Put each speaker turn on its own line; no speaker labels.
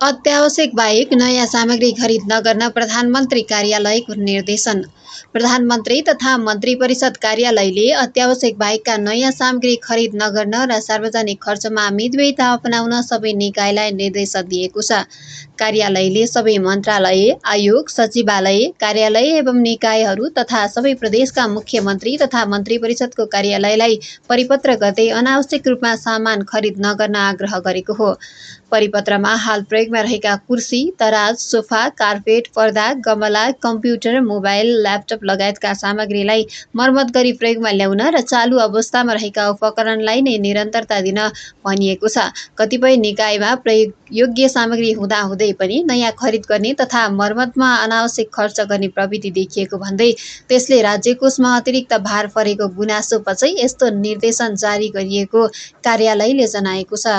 अत्यावश्यक बाहेक नयाँ सामग्री खरिद नगर्न प्रधानमन्त्री कार्यालयको निर्देशन। प्रधानमन्त्री तथा मन्त्री परिषद कार्यालयले अत्यावश्यक बाहेकका नयाँ सामग्री खरिद नगर्न र सार्वजनिक खर्चमा मितव्ययिता अपनाउन सबै निकायलाई निर्देश दिएको छ। कार्यालयले सबै मन्त्रालय, आयोग, सचिवालय, कार्यालय एवं निकायहरू तथा सबै प्रदेशका मुख्यमन्त्री तथा मन्त्री परिषदको कार्यालयलाई परिपत्र गर्दै अनावश्यक रूपमा सामान खरिद नगर्न आग्रह गरेको हो। परिपत्रमा हाल प्रयोगमा रहेका कुर्सी, तराज, सोफा, कार्पेट, पर्दा, गमला, कम्प्युटर, मोबाइल, ल्यापटप लगायतका सामग्रीलाई मर्मत गरी प्रयोगमा ल्याउन र चालु अवस्थामा रहेका उपकरणलाई नै निरन्तरता दिन भनिएको छ। कतिपय निकायमा प्रयोगयोग्य सामग्री हुँदाहुँदै पनि नयाँ खरिद गर्ने तथा मर्मतमा अनावश्यक खर्च गर्ने प्रवृत्ति देखिएको भन्दै त्यसले राज्य कोषमा अतिरिक्त भार परेको गुनासो पछि यस्तो निर्देशन जारी गरिएको कार्यालयले जनाएको छ।